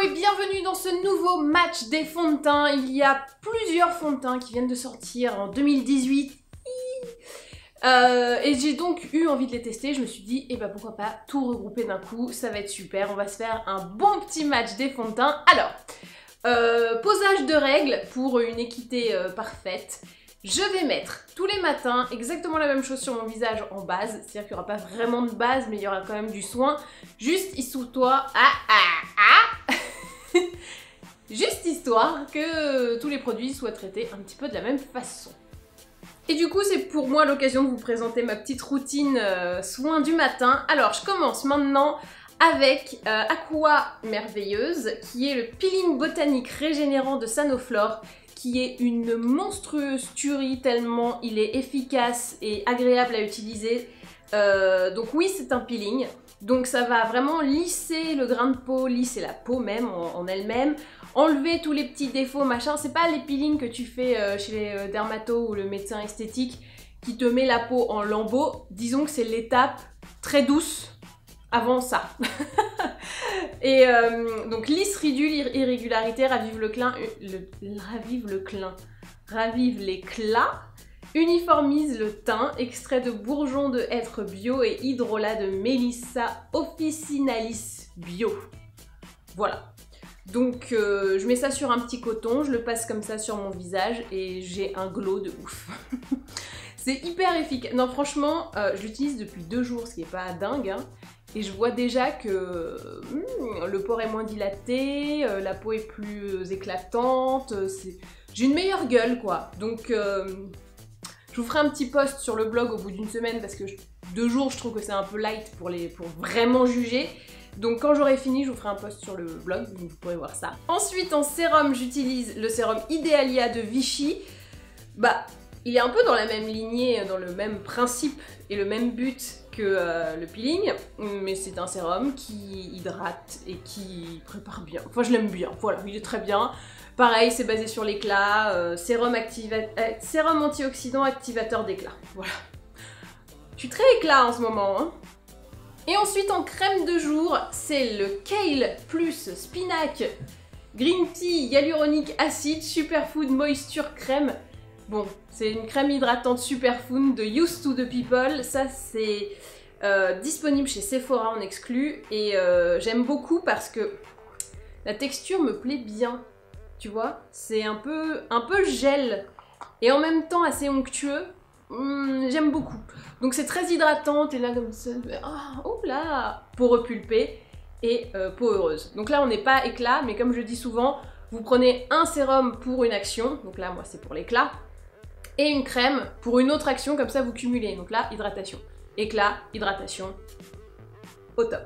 et bienvenue dans ce nouveau match des fonds de teint. Il y a plusieurs fonds de teint qui viennent de sortir en 2018. Et j'ai donc eu envie de les tester. Je me suis dit, eh ben pourquoi pas tout regrouper d'un coup, ça va être super. On va se faire un bon petit match des fonds de teint. Alors, posage de règles pour une équité parfaite. Je vais mettre tous les matins exactement la même chose sur mon visage en base, c'est-à-dire qu'il n'y aura pas vraiment de base, mais il y aura quand même du soin, juste histoire, juste histoire que tous les produits soient traités un petit peu de la même façon. Et du coup, c'est pour moi l'occasion de vous présenter ma petite routine soin du matin. Alors, je commence maintenant avec Aqua Merveilleuse, qui est le peeling botanique régénérant de Sanoflore, qui est une monstrueuse tuerie tellement il est efficace et agréable à utiliser. Donc oui, c'est un peeling, donc ça va vraiment lisser le grain de peau, lisser la peau même en elle-même, enlever tous les petits défauts, machin. C'est pas les peelings que tu fais chez les dermatos ou le médecin esthétique qui te met la peau en lambeaux. Disons que c'est l'étape très douce avant ça. Et donc lisse, ridule, irrégularité, ravive l'éclat, uniformise le teint, extrait de bourgeon de hêtre bio et hydrolat de Melissa officinalis bio. Voilà. Donc je mets ça sur un petit coton, je le passe comme ça sur mon visage et j'ai un glow de ouf. C'est hyper efficace. Non franchement, je l'utilise depuis 2 jours, ce qui est pas dingue, hein. Et je vois déjà que le pore est moins dilaté, la peau est plus éclatante, j'ai une meilleure gueule quoi. Donc je vous ferai un petit post sur le blog au bout d'une semaine parce que 2 jours je trouve que c'est un peu light pour vraiment juger. Donc quand j'aurai fini, je vous ferai un post sur le blog, donc vous pourrez voir ça. Ensuite en sérum, j'utilise le sérum Idealia de Vichy. Bah, il est un peu dans la même lignée, dans le même principe et le même but que le peeling, mais c'est un sérum qui hydrate et qui prépare bien. Enfin, je l'aime bien, voilà, il est très bien. Pareil, c'est basé sur l'éclat, sérum antioxydant activateur d'éclat. Voilà. Je suis très éclat en ce moment, hein. Et ensuite, en crème de jour, c'est le Kale plus Spinac Green Tea Hyaluronic Acid Superfood Moisture Crème. Bon, c'est une crème hydratante superfood de Used to the People. Ça, c'est disponible chez Sephora en exclu. Et j'aime beaucoup parce que la texture me plaît bien. Tu vois, c'est un peu gel et en même temps assez onctueux. J'aime beaucoup. Donc c'est très hydratant, t'es là comme ça. Oh là, peau repulpée et peau heureuse. Donc là, on n'est pas éclat, mais comme je dis souvent, vous prenez un sérum pour une action. Donc là, moi, c'est pour l'éclat. Et une crème pour une autre action, comme ça vous cumulez. Donc là, hydratation. Éclat, hydratation, au top.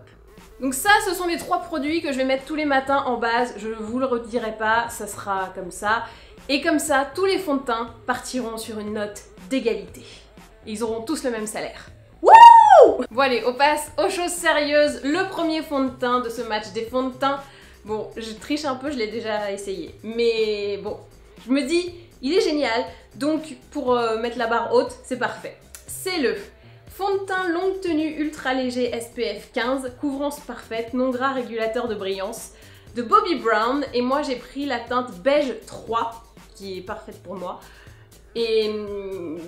Donc ça, ce sont les 3 produits que je vais mettre tous les matins en base. Je ne vous le redirai pas, ça sera comme ça. Et comme ça, tous les fonds de teint partiront sur une note d'égalité. Ils auront tous le même salaire. Wouh! Bon allez, on passe aux choses sérieuses. Le premier fond de teint de ce match des fonds de teint. Bon, je triche un peu, je l'ai déjà essayé. Mais bon, je me dis... il est génial, donc pour mettre la barre haute, c'est parfait. C'est le fond de teint longue tenue ultra léger SPF 15, couvrance parfaite, non gras régulateur de brillance de Bobbi Brown. Et moi j'ai pris la teinte beige 3, qui est parfaite pour moi. Et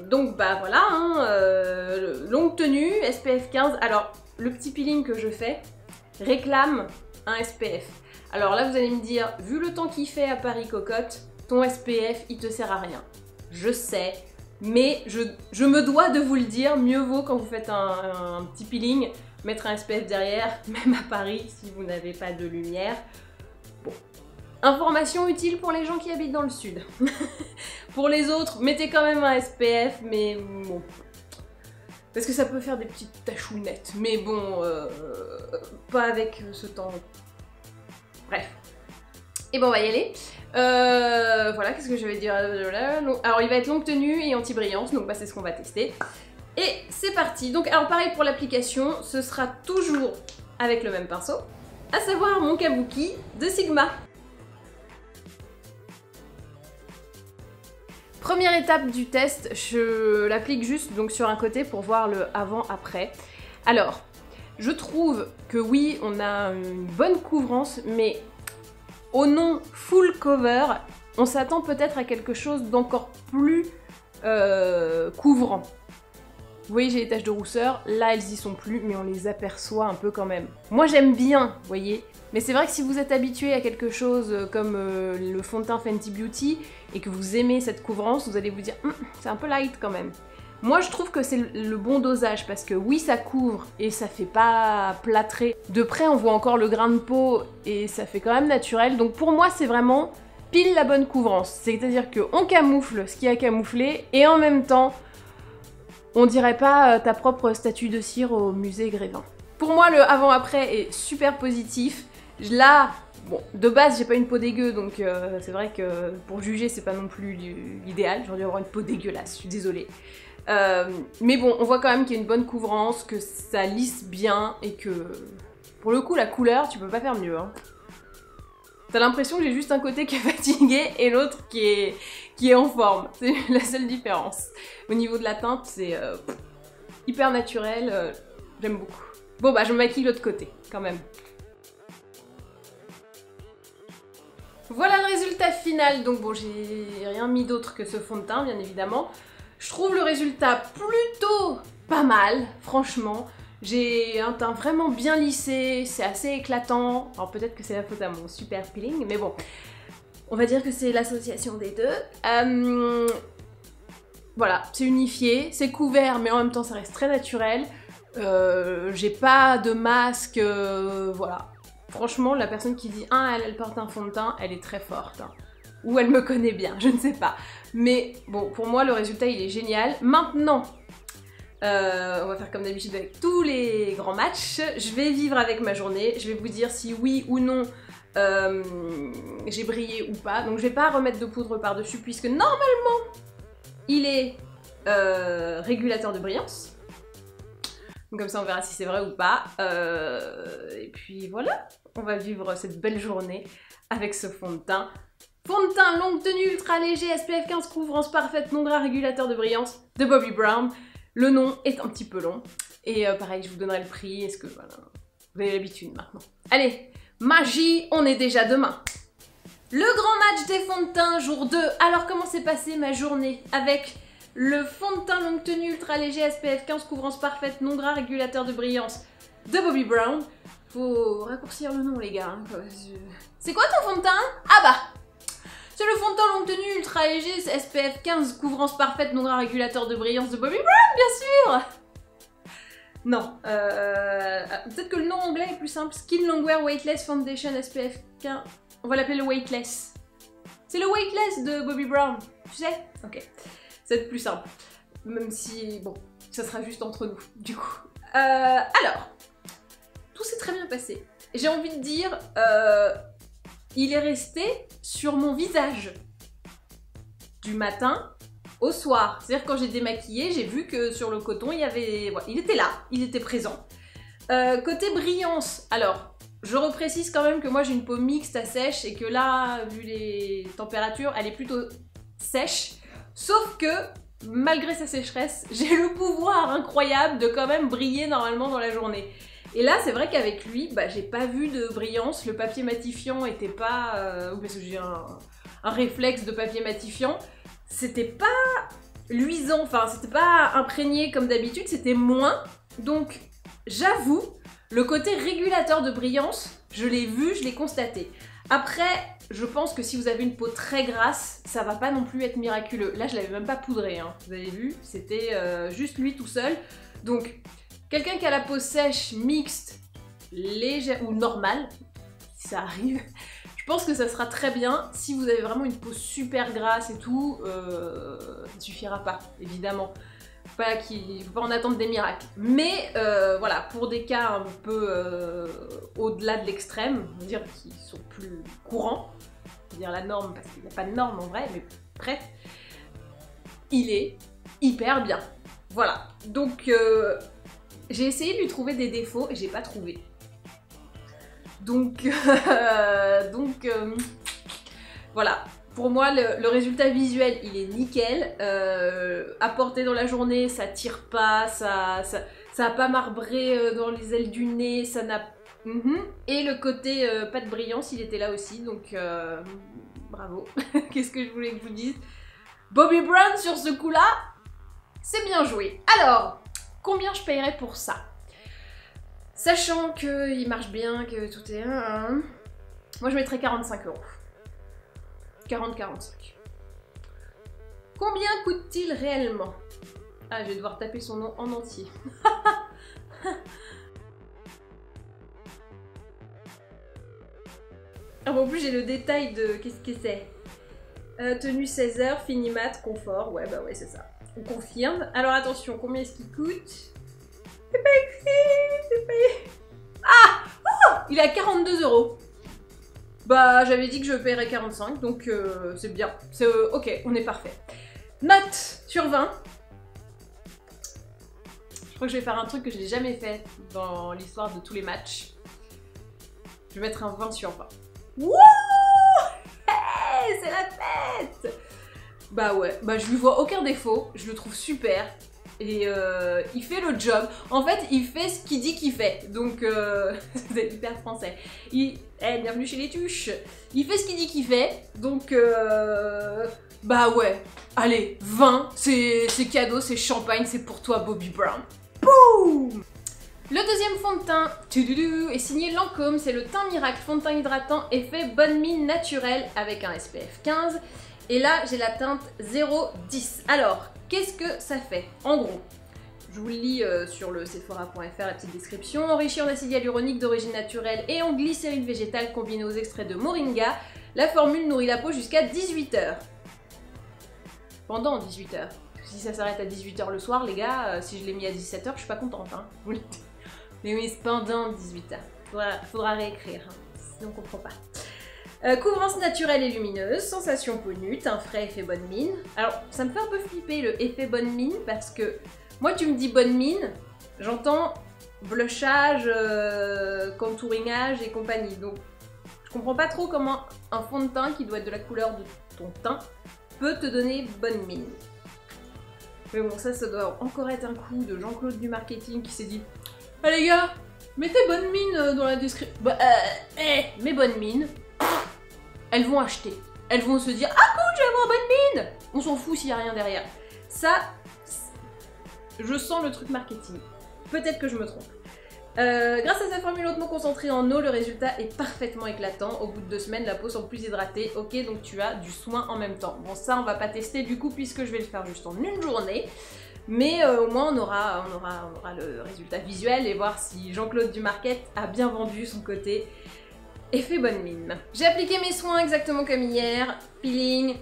donc bah voilà, hein, longue tenue, SPF 15. Alors le petit peeling que je fais réclame un SPF. Alors là vous allez me dire, vu le temps qu'il fait à Paris cocotte, ton SPF, il te sert à rien. Je sais, mais je me dois de vous le dire, mieux vaut quand vous faites un petit peeling, mettre un SPF derrière, même à Paris, si vous n'avez pas de lumière. Bon. Information utile pour les gens qui habitent dans le sud. Pour les autres, mettez quand même un SPF, mais bon. Parce que ça peut faire des petites tachounettes, mais bon, pas avec ce temps. Bref. Et bon, on va y aller. Voilà, qu'est-ce que je vais dire? Alors, il va être longue tenue et anti-brillance, donc bah, c'est ce qu'on va tester. Et c'est parti. Donc, alors pareil pour l'application, ce sera toujours avec le même pinceau, à savoir mon Kabuki de Sigma. Première étape du test, je l'applique juste donc sur un côté pour voir le avant-après. Alors, je trouve que oui, on a une bonne couvrance, mais au nom full cover, on s'attend peut-être à quelque chose d'encore plus couvrant. Vous voyez, j'ai les taches de rousseur, là elles y sont plus, mais on les aperçoit un peu quand même. Moi j'aime bien, vous voyez, mais c'est vrai que si vous êtes habitué à quelque chose comme le fond de teint Fenty Beauty et que vous aimez cette couvrance, vous allez vous dire c'est un peu light quand même. Moi je trouve que c'est le bon dosage parce que oui ça couvre et ça fait pas plâtrer. De près on voit encore le grain de peau et ça fait quand même naturel, donc pour moi c'est vraiment pile la bonne couvrance. C'est-à-dire qu'on camoufle ce qui a camouflé et en même temps on dirait pas ta propre statue de cire au musée Grévin. Pour moi, le avant-après est super positif. Là, bon, de base, j'ai pas une peau dégueu, donc c'est vrai que pour juger, c'est pas non plus l'idéal. J'aurais dû avoir une peau dégueulasse, je suis désolée. Mais bon, on voit quand même qu'il y a une bonne couvrance, que ça lisse bien, et que, pour le coup, la couleur, tu peux pas faire mieux. Hein. T'as l'impression que j'ai juste un côté qui est fatigué et l'autre qui est en forme. C'est la seule différence. Au niveau de la teinte, c'est hyper naturel. J'aime beaucoup. Bon bah je me maquille de l'autre côté, quand même. Voilà le résultat final. Donc bon, j'ai rien mis d'autre que ce fond de teint, bien évidemment. Je trouve le résultat plutôt pas mal, franchement. J'ai un teint vraiment bien lissé, c'est assez éclatant. Alors peut-être que c'est la faute à mon super peeling, mais bon. On va dire que c'est l'association des deux. Voilà, c'est unifié, c'est couvert, mais en même temps ça reste très naturel. J'ai pas de masque, voilà. Franchement, la personne qui dit « Ah, elle porte un fond de teint », elle est très forte. Hein. Ou elle me connaît bien, je ne sais pas. Mais bon, pour moi, le résultat, il est génial. Maintenant, on va faire comme d'habitude avec tous les grands matchs. Je vais vivre avec ma journée. Je vais vous dire si oui ou non j'ai brillé ou pas. Donc je vais pas remettre de poudre par-dessus puisque normalement, il est régulateur de brillance. Donc comme ça, on verra si c'est vrai ou pas. Et puis voilà, on va vivre cette belle journée avec ce fond de teint. Fond de teint longue tenue ultra léger, SPF 15 couvrance parfaite, non gras régulateur de brillance de Bobbi Brown. Le nom est un petit peu long. Et pareil, je vous donnerai le prix. Est-ce que voilà, vous avez l'habitude maintenant. Allez, magie, on est déjà demain. Le grand match des fonds de teint, jour 2. Alors comment s'est passée ma journée avec le fond de teint longue tenue ultra léger SPF 15 couvrance parfaite, non gras régulateur de brillance de Bobbi Brown. Faut raccourcir le nom les gars. Hein. C'est quoi ton fond de teint? Ah bah c'est le fond de teint longue tenue ultra léger SPF 15 couvrance parfaite, non gras régulateur de brillance de Bobbi Brown, bien sûr. Non, peut-être que le nom anglais est plus simple. Skin Longwear Weightless Foundation SPF 15. On va l'appeler le Weightless. C'est le Weightless de Bobbi Brown, tu sais? Ok, c'est plus simple. Même si, bon, ça sera juste entre nous, du coup. Alors, tout s'est très bien passé. J'ai envie de dire, il est resté sur mon visage du matin au soir. C'est-à-dire quand j'ai démaquillé, j'ai vu que sur le coton, il y avait... Voilà, il était là, il était présent. Côté brillance, alors, je reprécise quand même que moi j'ai une peau mixte à sèche et que là, vu les températures, elle est plutôt sèche. Sauf que, malgré sa sécheresse, j'ai le pouvoir incroyable de quand même briller normalement dans la journée. Et là, c'est vrai qu'avec lui, bah, j'ai pas vu de brillance. Le papier matifiant était pas... parce que j'ai un réflexe de papier matifiant. C'était pas luisant, enfin, c'était pas imprégné comme d'habitude, c'était moins. Donc, j'avoue, le côté régulateur de brillance, je l'ai vu, je l'ai constaté. Après, je pense que si vous avez une peau très grasse, ça va pas non plus être miraculeux. Là, je l'avais même pas poudré, hein. Vous avez vu, c'était juste lui tout seul. Donc, quelqu'un qui a la peau sèche, mixte, légère ou normale, si ça arrive, je pense que ça sera très bien. Si vous avez vraiment une peau super grasse et tout, ça ne suffira pas, évidemment. Faut pas en attendre des miracles. Mais voilà, pour des cas un peu au-delà de l'extrême, on va dire qui sont plus courants, on va dire la norme parce qu'il n'y a pas de norme en vrai, mais bref, il est hyper bien. Voilà, donc j'ai essayé de lui trouver des défauts et j'ai pas trouvé. Donc, voilà. Pour moi, le résultat visuel, il est nickel. À porter dans la journée, ça tire pas, ça a pas marbré dans les ailes du nez, ça n'a Et le côté pas de brillance, il était là aussi, donc bravo. Qu'est-ce que je voulais que je vous dise? Bobbi Brown sur ce coup-là, c'est bien joué. Alors, combien je payerais pour ça? Sachant qu'il marche bien, que tout est... Moi je mettrais 45 €. 40-45. Combien coûte-t-il réellement? Ah, je vais devoir taper son nom en entier. Ah bon, en plus j'ai le détail de... Qu'est-ce que c'est? Tenue 16 heures, fini mat, confort. Ouais, bah ouais, c'est ça. On confirme. Alors attention, combien est-ce qu'il coûte? C'est pas écrit, c'est pas... Ah, oh, il est à 42 €. Bah, j'avais dit que je paierais 45, donc c'est bien. C'est ok, on est parfait. Note sur 20. Je crois que je vais faire un truc que j'ai jamais fait dans l'histoire de tous les matchs. Je vais mettre un 20 sur 20. Wouh! Hey, c'est la fête! Bah ouais, bah je lui vois aucun défaut, je le trouve super. Et il fait le job. En fait, il fait ce qu'il dit qu'il fait. Donc, c'est hyper français. Bienvenue chez les Tuches. Il fait ce qu'il dit qu'il fait. Donc, bah ouais. Allez, 20, c'est cadeau, c'est champagne, c'est pour toi, Bobbi Brown. Boum! Le deuxième fond de teint est signé Lancôme, c'est le Teint Miracle fond de teint hydratant effet bonne mine naturelle avec un SPF 15. Et là, j'ai la teinte 010. Alors, qu'est-ce que ça fait? En gros, je vous le lis sur le sephora.fr, la petite description. Enrichi en acide hyaluronique d'origine naturelle et en glycérine végétale combinée aux extraits de moringa, la formule nourrit la peau jusqu'à 18 h. Pendant 18 h. Si ça s'arrête à 18 h le soir, les gars, si je l'ai mis à 17 h, je suis pas contente. Hein. Mais oui, c'est pendant 18 h. Faudra réécrire, hein. Sinon on comprend pas. Couvrance naturelle et lumineuse, sensation peau nue, teint frais, effet bonne mine. Alors, ça me fait un peu flipper le effet bonne mine parce que moi, tu me dis bonne mine, j'entends blushage, contouringage et compagnie. Donc, je comprends pas trop comment un fond de teint qui doit être de la couleur de ton teint peut te donner bonne mine. Mais bon, ça doit encore être un coup de Jean-Claude du marketing qui s'est dit « Ah les gars, mettez bonne mine dans la description. Bah, mes bonnes mines. » Elles vont acheter. Elles vont se dire « Ah cool, je vais avoir bonne mine !» On s'en fout s'il n'y a rien derrière. Ça, je sens le truc marketing. Peut-être que je me trompe. Grâce à sa formule hautement concentrée en eau, le résultat est parfaitement éclatant. Au bout de 2 semaines, la peau semble plus hydratée. Ok, donc tu as du soin en même temps. Bon, ça, on va pas tester du coup, puisque je vais le faire juste en une journée. Mais au moins, on aura le résultat visuel et voir si Jean-Claude Dumarquet a bien vendu son côté effet bonne mine. J'ai appliqué mes soins exactement comme hier. Peeling,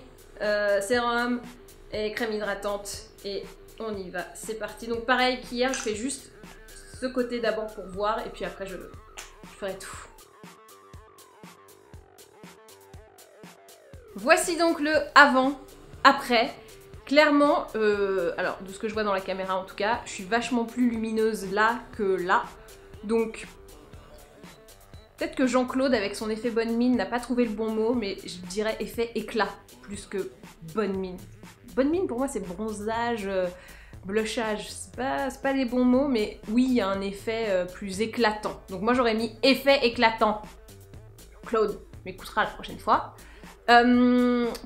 sérum et crème hydratante. Et on y va, c'est parti. Donc pareil qu'hier, je fais juste ce côté d'abord pour voir et puis après je ferai tout. Voici donc le avant, après. Clairement, alors de ce que je vois dans la caméra en tout cas, je suis vachement plus lumineuse là que là. Donc peut-être que Jean-Claude avec son effet bonne mine n'a pas trouvé le bon mot, mais je dirais effet éclat plus que bonne mine. Bonne mine pour moi c'est bronzage, blushage, c'est pas les bons mots, mais oui il y a un effet plus éclatant. Donc moi j'aurais mis effet éclatant. Claude m'écoutera la prochaine fois.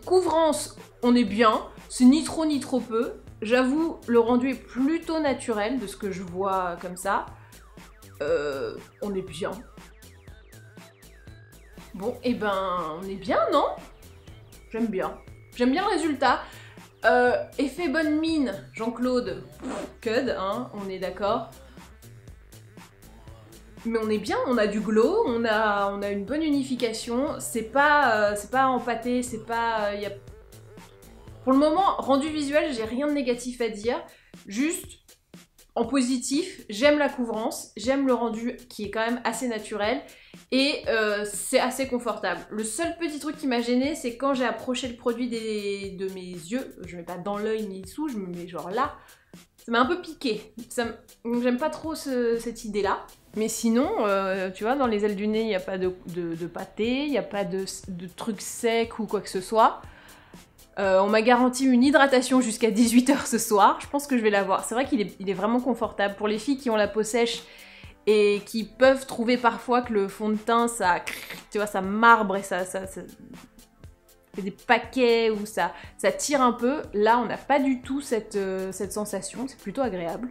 Couvrance, on est bien, c'est ni trop ni trop peu. J'avoue, le rendu est plutôt naturel de ce que je vois comme ça. On est bien. Bon, et ben, on est bien, non? J'aime bien. J'aime bien le résultat. Effet bonne mine, Jean-Claude, cud, hein, on est d'accord. Mais on est bien, on a du glow, on a une bonne unification, c'est pas empâté, c'est pas... Pour le moment, rendu visuel, j'ai rien de négatif à dire, juste en positif, j'aime la couvrance, j'aime le rendu qui est quand même assez naturel, et c'est assez confortable. Le seul petit truc qui m'a gêné, c'est quand j'ai approché le produit de mes yeux, je mets pas dans l'œil ni dessous, je me mets genre là, ça m'a un peu piqué. J'aime pas trop cette idée-là. Mais sinon, tu vois, dans les ailes du nez, il n'y a pas de pâté, il n'y a pas de trucs secs ou quoi que ce soit. On m'a garanti une hydratation jusqu'à 18 h ce soir. Je pense que je vais l'avoir. C'est vrai qu'il est vraiment confortable. Pour les filles qui ont la peau sèche et qui peuvent trouver parfois que le fond de teint, ça, tu vois, ça marbre et ça fait des paquets ou ça tire un peu. Là, on n'a pas du tout cette sensation, c'est plutôt agréable.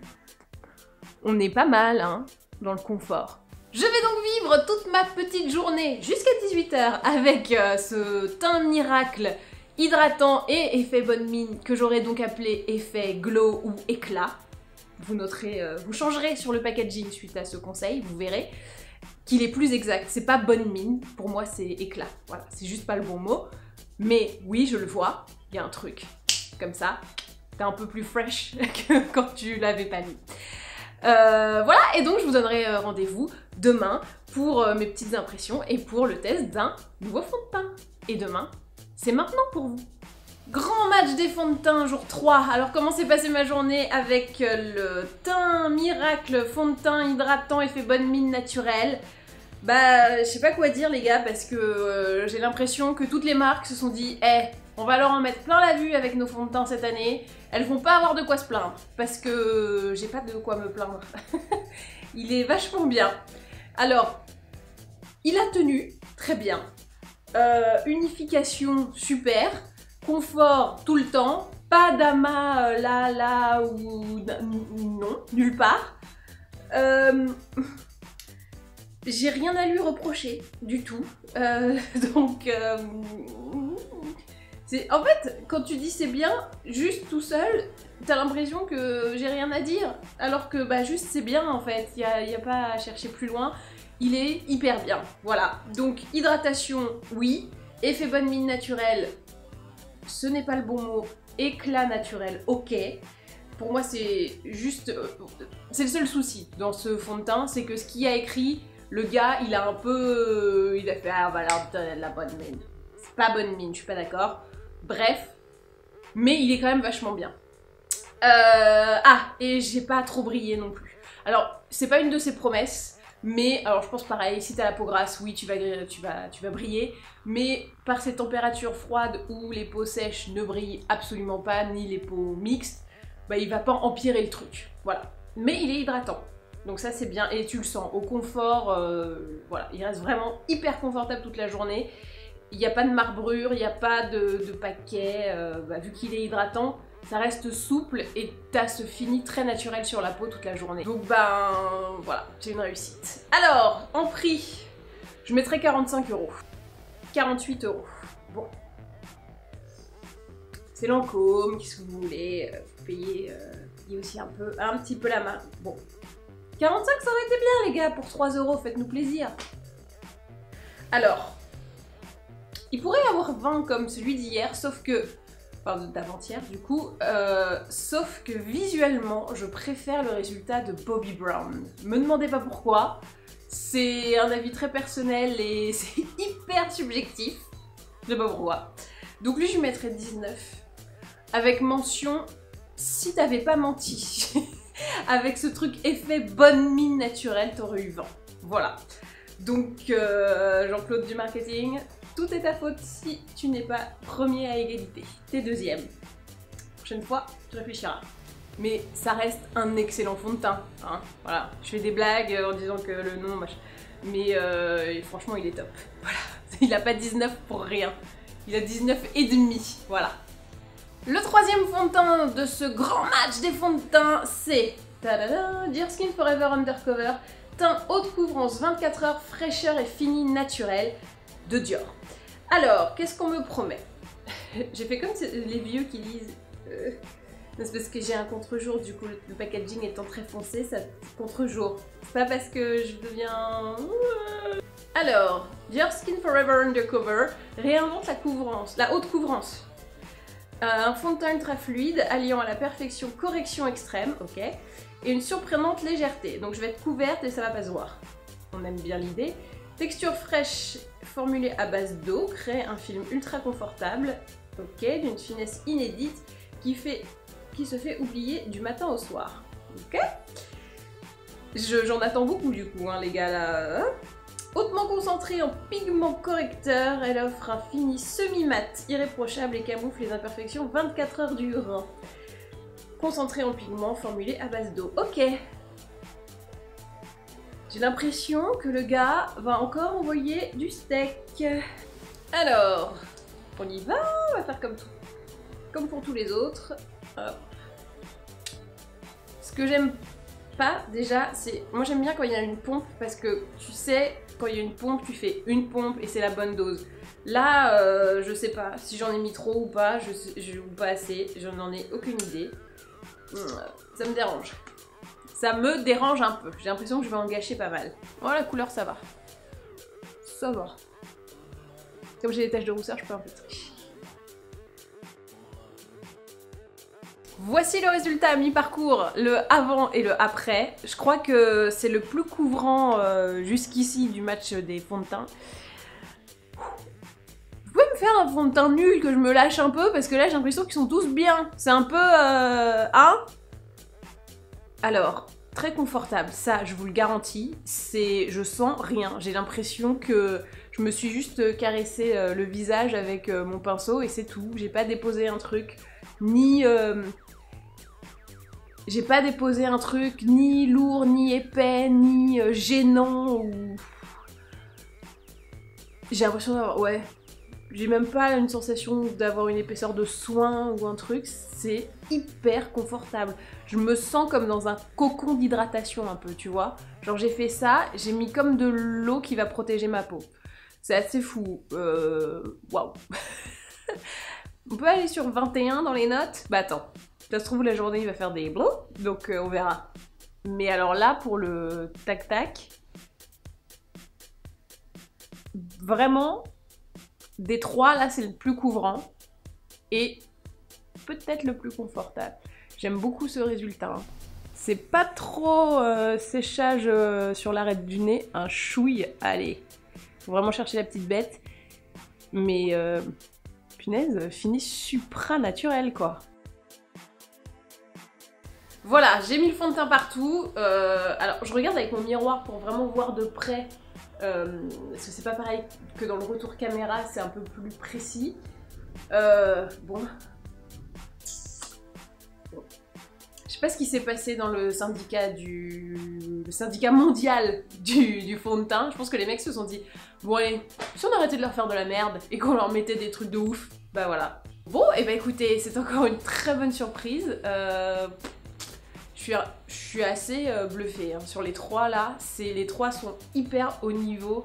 On est pas mal, hein, dans le confort. Je vais donc vivre toute ma petite journée jusqu'à 18 h avec ce teint miracle hydratant et effet bonne mine que j'aurais donc appelé effet glow ou éclat. Vous noterez, vous changerez sur le packaging suite à ce conseil, vous verrez qu'il est plus exact. C'est pas bonne mine, pour moi c'est éclat. Voilà, c'est juste pas le bon mot. Mais oui, je le vois, il y a un truc comme ça. T'es un peu plus fresh que quand tu l'avais pas mis. Voilà, et donc je vous donnerai rendez-vous demain pour mes petites impressions et pour le test d'un nouveau fond de teint. Et demain, c'est maintenant pour vous. Grand match des fonds de teint, jour 3. Alors comment s'est passée ma journée avec le teint miracle, fond de teint hydratant effet bonne mine naturelle? Bah, je sais pas quoi dire les gars, parce que j'ai l'impression que toutes les marques se sont dit « Eh, on va leur en mettre plein la vue avec nos fonds de teint cette année, elles vont pas avoir de quoi se plaindre. » Parce que j'ai pas de quoi me plaindre. Il est vachement bien. Alors, il a tenu, très bien. Unification, super. Confort, tout le temps. Pas d'amas là ou non, nulle part. J'ai rien à lui reprocher du tout. Donc, en fait, quand tu dis c'est bien, juste tout seul, t'as l'impression que j'ai rien à dire. Alors que bah juste c'est bien en fait, y a pas à chercher plus loin. Il est hyper bien, voilà. Donc hydratation, oui. Effet bonne mine naturelle, ce n'est pas le bon mot. Éclat naturel, ok. Pour moi c'est juste... c'est le seul souci dans ce fond de teint, c'est que ce qu'il y a écrit, le gars il a un peu... il a fait ah voilà, on te donne de la bonne mine. C'est pas bonne mine, je suis pas d'accord. Bref, mais il est quand même vachement bien. Ah, et j'ai pas trop brillé non plus. Alors, c'est pas une de ses promesses, mais alors je pense pareil, si t'as la peau grasse, oui, tu vas briller, mais par ces températures froides où les peaux sèches ne brillent absolument pas, ni les peaux mixtes, bah il va pas empirer le truc, voilà. Mais il est hydratant, donc ça c'est bien, et tu le sens, au confort, voilà, il reste vraiment hyper confortable toute la journée. Il n'y a pas de marbrure, il n'y a pas de paquet, bah, vu qu'il est hydratant, ça reste souple et t'as ce fini très naturel sur la peau toute la journée. Donc ben voilà, c'est une réussite. Alors, en prix, je mettrai 45 €. 48 €. Bon. C'est Lancôme, qu'est-ce que vous voulez, vous payez aussi un petit peu la main. Bon. 45 ça aurait été bien les gars, pour 3 €, faites-nous plaisir. Alors, il pourrait y avoir 20 comme celui d'hier, sauf que... enfin d'avant-hier du coup, sauf que visuellement, je préfère le résultat de Bobbi Brown. Me demandez pas pourquoi, c'est un avis très personnel et c'est hyper subjectif. Je sais pas pourquoi. Donc lui, je lui mettrais 19, avec mention si t'avais pas menti. Avec ce truc effet bonne mine naturelle, t'aurais eu 20. Voilà. Donc Jean-Claude du marketing, tout est ta faute si tu n'es pas premier à égalité. T'es deuxième. Prochaine fois, tu réfléchiras. Mais ça reste un excellent fond de teint. Hein, voilà. Je fais des blagues en disant que le nom, machin. Mais franchement, il est top. Voilà. Il a pas 19 pour rien. Il a 19,5. Voilà. Le troisième fond de teint de ce grand match des fonds de teint, c'est Dear Skin Forever Undercover. Teint haute couvrance 24 heures, fraîcheur et fini naturel de Dior. Alors, qu'est-ce qu'on me promet? J'ai fait comme les vieux qui lisent. C'est parce que j'ai un contre-jour, du coup le packaging étant très foncé, ça contre-jour. C'est pas parce que je deviens... Alors, Dior Skin Forever Undercover réinvente la couvrance, la haute couvrance. Un fond de teint ultra fluide alliant à la perfection correction extrême, ok, et une surprenante légèreté. Donc je vais être couverte et ça va pas se voir. On aime bien l'idée. Texture fraîche formulée à base d'eau crée un film ultra confortable, ok, d'une finesse inédite qui se fait oublier du matin au soir, ok. J'en attends beaucoup du coup, hein, les gars là. Hein. Hautement concentrée en pigment correcteur, elle offre un fini semi-mat irréprochable et camoufle les imperfections 24 heures durant. Concentrée en pigment formulé à base d'eau. Ok. J'ai l'impression que le gars va encore envoyer du steak. Alors, on y va, on va faire comme tout. Comme pour tous les autres. Hop. Ce que j'aime pas déjà, c'est... Moi j'aime bien quand il y a une pompe parce que tu sais, quand il y a une pompe, tu fais une pompe et c'est la bonne dose. Là, je sais pas si j'en ai mis trop ou pas, ou pas assez, je n'en ai aucune idée. Ça me dérange. Ça me dérange un peu. J'ai l'impression que je vais en gâcher pas mal. Oh, la couleur, ça va. Ça va. Comme j'ai des taches de rousseur, je peux un peu tricher. Voici le résultat à mi-parcours, le avant et le après. Je crois que c'est le plus couvrant jusqu'ici du match des fonds de teint. Vous pouvez me faire un fond de teint nul que je me lâche un peu parce que là j'ai l'impression qu'ils sont tous bien. C'est un peu... hein? Alors, très confortable, ça je vous le garantis. Je sens rien. J'ai l'impression que je me suis juste caressé le visage avec mon pinceau et c'est tout. J'ai pas déposé un truc, ni... J'ai pas déposé un truc ni lourd, ni épais, ni gênant ou... J'ai l'impression d'avoir... Ouais. J'ai même pas une sensation d'avoir une épaisseur de soin ou un truc. C'est hyper confortable. Je me sens comme dans un cocon d'hydratation un peu, tu vois. Genre j'ai fait ça, j'ai mis comme de l'eau qui va protéger ma peau. C'est assez fou. Waouh. On peut aller sur 21 dans les notes? Bah attends. Ça se trouve la journée il va faire des blous, donc on verra. Mais alors là pour le tac-tac, vraiment, des trois là c'est le plus couvrant et peut-être le plus confortable. J'aime beaucoup ce résultat. Hein. C'est pas trop séchage sur l'arête du nez, un chouille, allez. Faut vraiment chercher la petite bête. Mais punaise, fini supra-naturel quoi. Voilà, j'ai mis le fond de teint partout. Alors, je regarde avec mon miroir pour vraiment voir de près. Parce que c'est pas pareil que dans le retour caméra, c'est un peu plus précis. Bon. Je sais pas ce qui s'est passé dans le syndicat mondial du fond de teint. Je pense que les mecs se sont dit, bon allez, si on arrêtait de leur faire de la merde et qu'on leur mettait des trucs de ouf, bah voilà. Bon, et bah écoutez, c'est encore une très bonne surprise. Je suis assez bluffée hein. Sur les trois là, les trois sont hyper haut niveau.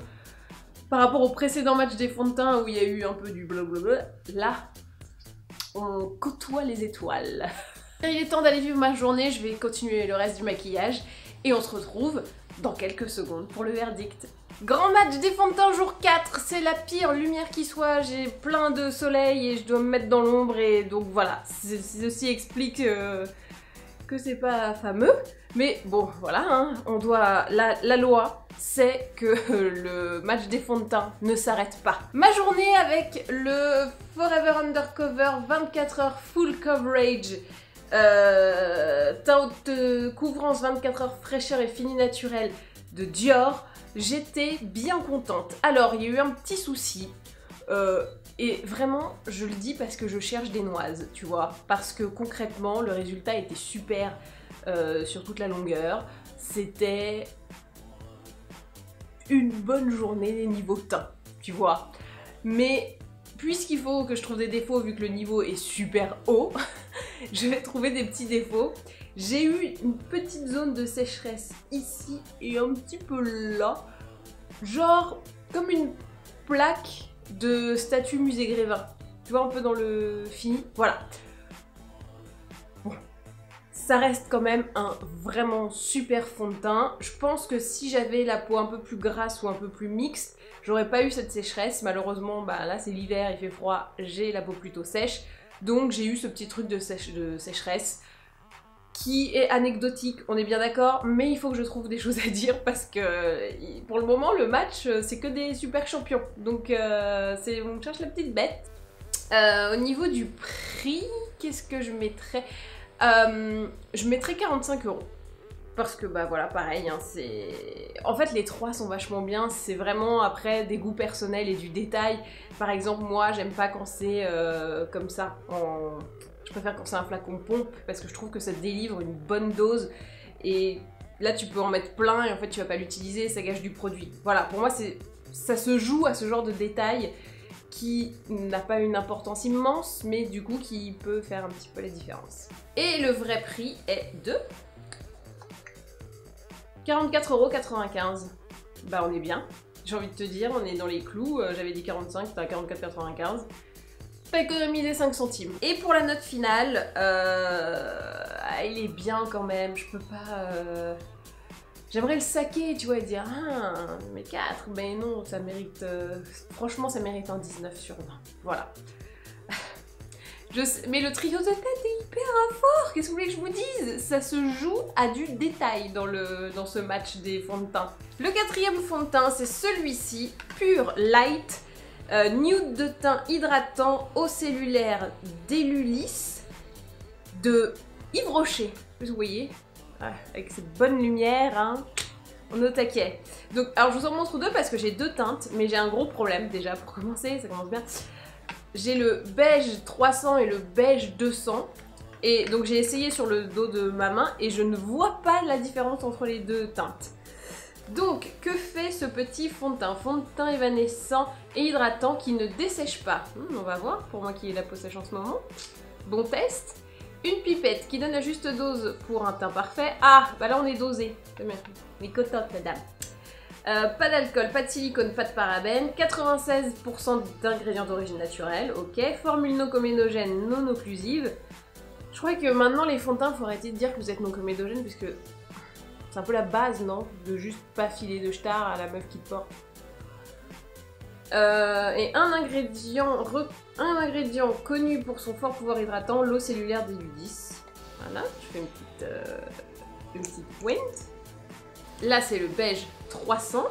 Par rapport au précédent match des fonds de teint où il y a eu un peu du blablabla, là, on côtoie les étoiles. Il est temps d'aller vivre ma journée, je vais continuer le reste du maquillage et on se retrouve dans quelques secondes pour le verdict. Grand match des fonds de teint jour 4, c'est la pire lumière qui soit, j'ai plein de soleil et je dois me mettre dans l'ombre et donc voilà, ceci explique que c'est pas fameux, mais bon voilà, hein, on doit... La loi, c'est que le match des fonds de teint ne s'arrête pas. Ma journée avec le Forever Undercover 24 heures full coverage, teint de couvrance 24 heures fraîcheur et fini naturel de Dior, j'étais bien contente. Alors, il y a eu un petit souci. Et vraiment, je le dis parce que je cherche des noises, tu vois. Parce que concrètement, le résultat était super sur toute la longueur. C'était une bonne journée niveau teint, tu vois. Mais puisqu'il faut que je trouve des défauts vu que le niveau est super haut, je vais trouver des petits défauts. J'ai eu une petite zone de sécheresse ici et un petit peu là. Genre comme une plaque de statue musée Grévin. Tu vois un peu dans le fini. Voilà. Bon. Ça reste quand même un vraiment super fond de teint. Je pense que si j'avais la peau un peu plus grasse ou un peu plus mixte, j'aurais pas eu cette sécheresse. Malheureusement, bah là c'est l'hiver, il fait froid, j'ai la peau plutôt sèche. Donc j'ai eu ce petit truc de sécheresse qui est anecdotique, on est bien d'accord, mais il faut que je trouve des choses à dire parce que pour le moment le match c'est que des super champions, donc on cherche la petite bête. Au niveau du prix, qu'est-ce que je mettrais? Je mettrais 45 €. Parce que bah voilà, pareil, hein, c'est... En fait les trois sont vachement bien, c'est vraiment après des goûts personnels et du détail. Par exemple moi j'aime pas quand c'est comme ça, je préfère quand c'est un flacon pompe parce que je trouve que ça délivre une bonne dose et là tu peux en mettre plein et en fait tu vas pas l'utiliser, ça gâche du produit. Voilà, pour moi ça se joue à ce genre de détail qui n'a pas une importance immense, mais du coup qui peut faire un petit peu la différence. Et le vrai prix est de 44,95 €. Bah on est bien, j'ai envie de te dire, on est dans les clous, j'avais dit 45, t'es à 44,95. T'as économisé 5 centimes. Et pour la note finale, il est bien quand même, je peux pas... J'aimerais le saquer, tu vois, et dire ah, mais 4, mais non, ça mérite... franchement, ça mérite un 19 sur 20. Voilà. Je sais, mais le trio de tête est hyper fort, qu'est-ce que vous voulez que je vous dise? Ça se joue à du détail dans ce match des fonds de teint. Le quatrième fond de teint, c'est celui-ci, Pure Light, nude de teint hydratant eau cellulaire d'Elulis de Yves Rocher. Vous voyez? Avec cette bonne lumière, hein, on est au taquet. Donc, alors je vous en montre deux parce que j'ai deux teintes, mais j'ai un gros problème déjà pour commencer, ça commence bien. J'ai le beige 300 et le beige 200, et donc j'ai essayé sur le dos de ma main et je ne vois pas la différence entre les deux teintes. Donc, que fait ce petit fond de teint? Fond de teint évanescent et hydratant qui ne dessèche pas. On va voir, pour moi qui ai la peau sèche en ce moment. Bon test. Une pipette qui donne la juste dose pour un teint parfait. Ah, bah là on est dosé. On est contente, madame. Pas d'alcool, pas de silicone, pas de parabènes. 96% d'ingrédients d'origine naturelle. Ok. Formule non comédogène, non occlusive. Je crois que maintenant les fonds de teint, faut arrêter de dire que vous êtes non comédogène puisque c'est un peu la base, non? De juste pas filer de star à la meuf qui te porte. Et un ingrédient connu pour son fort pouvoir hydratant, l'eau cellulaire d'Elulis. Voilà, je fais une petite pointe. Là, c'est le beige 300.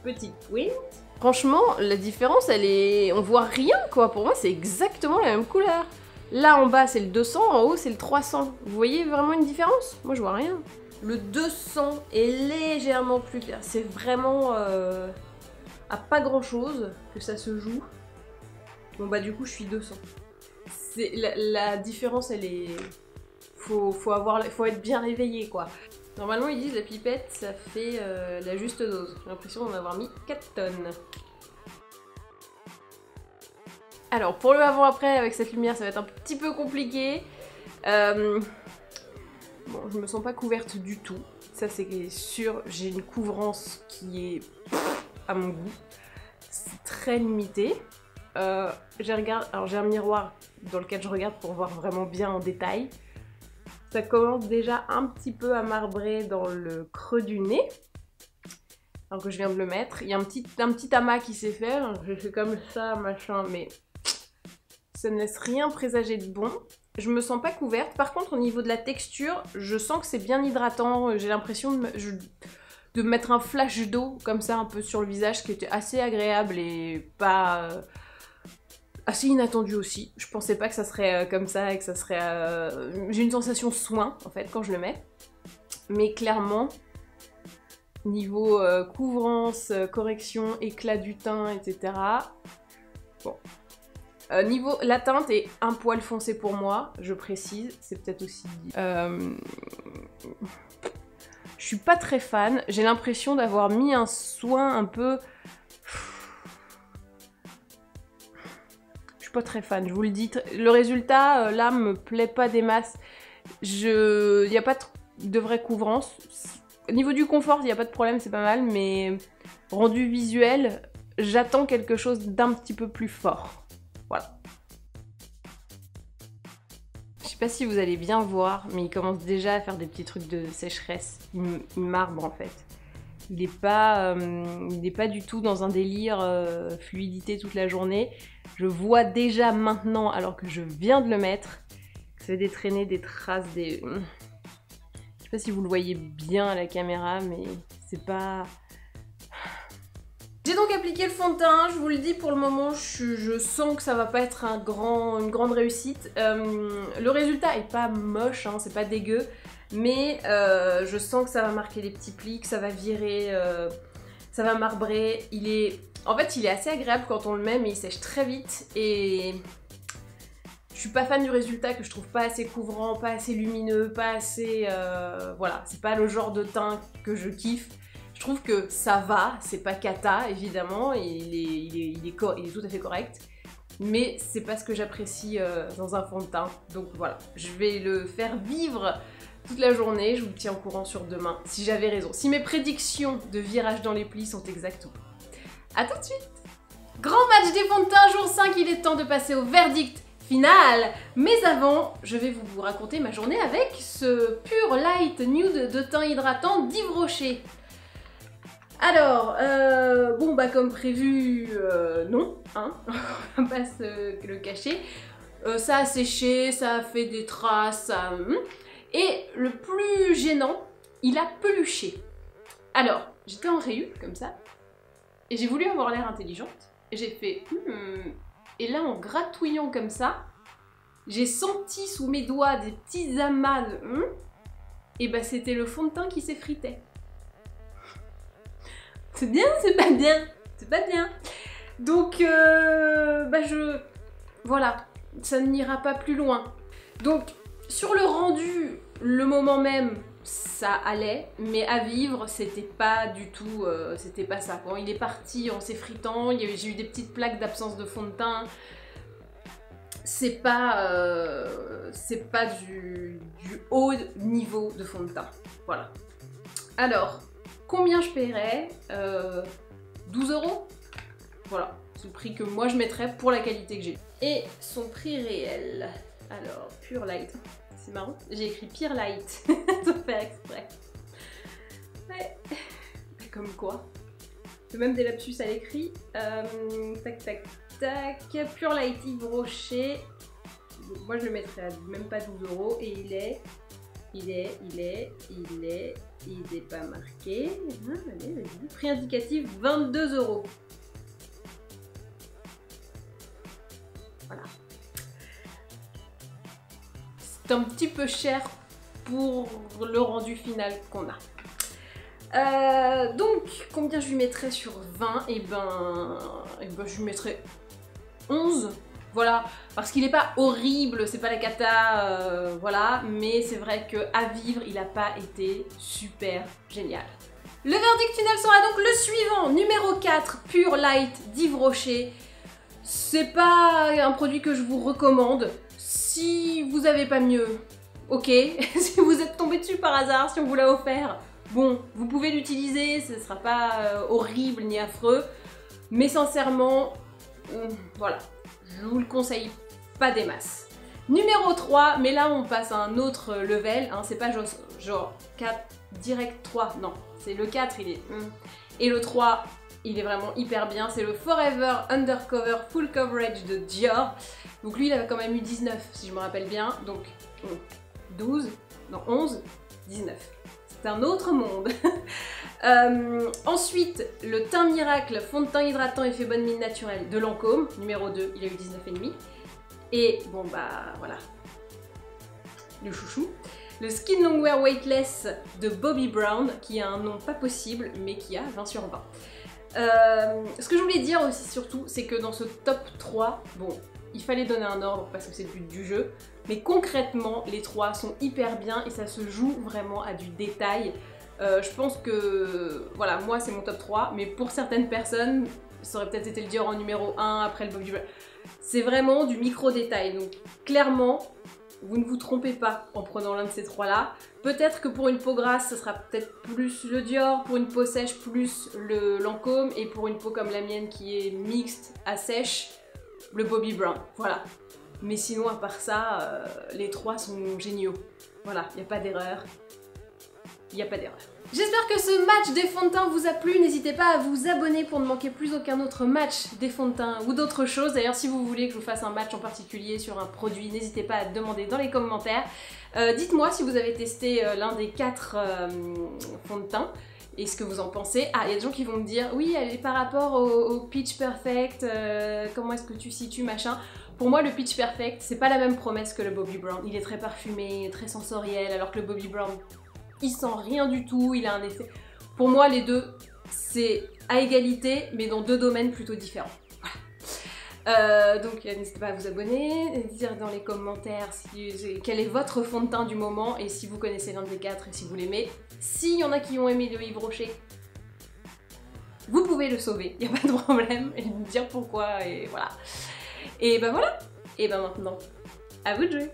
Petite pointe. Franchement, la différence, elle est... On voit rien, quoi. Pour moi, c'est exactement la même couleur. Là, en bas, c'est le 200. En haut, c'est le 300. Vous voyez vraiment une différence? Moi, je vois rien. Le 200 est légèrement plus clair. C'est vraiment à pas grand chose que ça se joue. Bon bah du coup je suis 200. La différence elle est... Faut être bien réveillé quoi. Normalement ils disent la pipette ça fait la juste dose. J'ai l'impression d'en avoir mis 4 tonnes. Alors pour le avant-après avec cette lumière ça va être un petit peu compliqué. Bon, je me sens pas couverte du tout, ça c'est sûr, j'ai une couvrance qui est à mon goût, c'est très limité. J'ai un miroir dans lequel je regarde pour voir vraiment bien en détail. Ça commence déjà un petit peu à marbrer dans le creux du nez, alors que je viens de le mettre. Il y a un petit amas qui s'est fait, je fais comme ça, machin, mais ça ne laisse rien présager de bon. Je me sens pas couverte. Par contre, au niveau de la texture, je sens que c'est bien hydratant. J'ai l'impression de mettre un flash d'eau comme ça un peu sur le visage qui était assez agréable et pas... assez inattendu aussi. Je pensais pas que ça serait comme ça et que ça serait... J'ai une sensation soin en fait quand je le mets. Mais clairement, niveau couvrance, correction, éclat du teint, etc. Bon. Niveau la teinte est un poil foncé pour moi, je précise, c'est peut-être aussi... Je suis pas très fan, j'ai l'impression d'avoir mis un soin un peu... Je suis pas très fan, je vous le dis. Le résultat, là, me plaît pas des masses. Il n'y a pas de vraie couvrance. Au niveau du confort, il n'y a pas de problème, c'est pas mal, mais rendu visuel, j'attends quelque chose d'un petit peu plus fort. Voilà. Je sais pas si vous allez bien voir, mais il commence déjà à faire des petits trucs de sécheresse. Il marbre en fait. Il n'est pas du tout dans un délire fluidité toute la journée. Je vois déjà maintenant, alors que je viens de le mettre, que ça fait des traînées, des traces, des... Je sais pas si vous le voyez bien à la caméra, mais c'est pas... J'ai donc appliqué le fond de teint, je vous le dis pour le moment, je sens que ça va pas être une grande réussite. Le résultat est pas moche, hein, c'est pas dégueu, mais je sens que ça va marquer les petits plis, que ça va virer, ça va marbrer. En fait, il est assez agréable quand on le met, mais il sèche très vite et je suis pas fan du résultat, que je trouve pas assez couvrant, pas assez lumineux, pas assez... voilà, c'est pas le genre de teint que je kiffe. Je trouve que ça va, c'est pas cata évidemment, il est tout à fait correct. Mais c'est pas ce que j'apprécie dans un fond de teint. Donc voilà, je vais le faire vivre toute la journée, je vous tiens au courant sur demain, si j'avais raison. Si mes prédictions de virage dans les plis sont exactes ou pas. A tout de suite. Grand match des fonds de teint, jour 5, il est temps de passer au verdict final. Mais avant, je vais vous raconter ma journée avec ce Pure Light Nude de teint hydratant d'Yves Rocher. Alors, bon bah comme prévu, non, hein, on va pas se le cacher. Ça a séché, ça a fait des traces, et le plus gênant, il a peluché. Alors, j'étais en réu, comme ça, et j'ai voulu avoir l'air intelligente, et j'ai fait et là en gratouillant comme ça, j'ai senti sous mes doigts des petits amas de et bah c'était le fond de teint qui s'effritait. C'est bien, c'est pas bien, c'est pas bien. Donc, voilà, ça n'ira pas plus loin. Donc, sur le rendu, le moment même, ça allait, mais à vivre, c'était pas du tout, c'était pas ça. Quand il est parti en s'effritant, j'ai eu des petites plaques d'absence de fond de teint. C'est pas du haut niveau de fond de teint. Voilà. Alors, combien je paierais 12 €. Voilà, c'est le prix que moi je mettrais pour la qualité que j'ai. Et son prix réel. Alors, Pure Light. C'est marrant, j'ai écrit Pure Light. Sans faire exprès. Ouais. Comme quoi. C'est même des lapsus à l'écrit. Tac, tac, tac. Pure Light Yves Rocher. Moi je le mettrais à même pas 12 €. Et il est pas marqué. Allez, vas-y. Prix indicatif 22 €. Voilà. C'est un petit peu cher pour le rendu final qu'on a. Donc, combien je lui mettrais sur 20? Et ben je lui mettrais 11. Voilà, parce qu'il n'est pas horrible, c'est pas la cata, voilà, mais c'est vrai qu'à vivre, il n'a pas été super génial. Le verdict final sera donc le suivant, numéro 4, Pure Light d'Yves Rocher. C'est pas un produit que je vous recommande. Si vous avez pas mieux, ok. Si vous êtes tombé dessus par hasard, si on vous l'a offert, bon, vous pouvez l'utiliser, ce sera pas horrible ni affreux, mais sincèrement, voilà. Je vous le conseille pas des masses. Numéro 3, mais là on passe à un autre level, hein, c'est pas genre 4, direct 3, non, c'est le 4, il est... Et le 3, il est vraiment hyper bien, c'est le Forever Undercover Full Coverage de Dior. Donc lui il avait quand même eu 19 si je me rappelle bien, donc 12, non 11, 19. C'est un autre monde. Ensuite, le Teint Miracle Fond de teint hydratant effet bonne mine naturelle de Lancôme, numéro 2, il a eu 19,5. Et bon bah voilà, le chouchou. Le Skin Longwear Weightless de Bobbi Brown, qui a un nom pas possible, mais qui a 20 sur 20. Ce que je voulais dire aussi surtout, c'est que dans ce top 3, bon, il fallait donner un ordre parce que c'est le but du jeu, mais concrètement, les 3 sont hyper bien et ça se joue vraiment à du détail. Je pense que, voilà, moi c'est mon top 3, mais pour certaines personnes, ça aurait peut-être été le Dior en numéro 1, après le Bobbi Brown. C'est vraiment du micro-détail, donc clairement, vous ne vous trompez pas en prenant l'un de ces 3-là. Peut-être que pour une peau grasse, ce sera peut-être plus le Dior, pour une peau sèche, plus le Lancôme, et pour une peau comme la mienne qui est mixte à sèche, le Bobbi Brown. Voilà. Mais sinon, à part ça, les 3 sont géniaux. Voilà, il n'y a pas d'erreur. Il n'y a pas d'erreur. J'espère que ce match des fonds de teint vous a plu. N'hésitez pas à vous abonner pour ne manquer plus aucun autre match des fonds de teint ou d'autres choses. D'ailleurs, si vous voulez que je vous fasse un match en particulier sur un produit, n'hésitez pas à demander dans les commentaires. Dites-moi si vous avez testé l'un des 4 fonds de teint et ce que vous en pensez. Ah, il y a des gens qui vont me dire, oui, par rapport au Pitch Perfect, comment est-ce que tu situes, machin. Pour moi, le Pitch Perfect, c'est pas la même promesse que le Bobbi Brown. Il est très parfumé, très sensoriel, alors que le Bobbi Brown, il sent rien du tout, il a un effet... Pour moi, les deux, c'est à égalité, mais dans 2 domaines plutôt différents. Donc n'hésitez pas à vous abonner, dire dans les commentaires quel est votre fond de teint du moment et si vous connaissez l'un des quatre et si vous l'aimez. S'il y en a qui ont aimé le Yves Rocher, vous pouvez le sauver, il n'y a pas de problème, et me dire pourquoi, et voilà. Et ben voilà, et ben maintenant, à vous de jouer.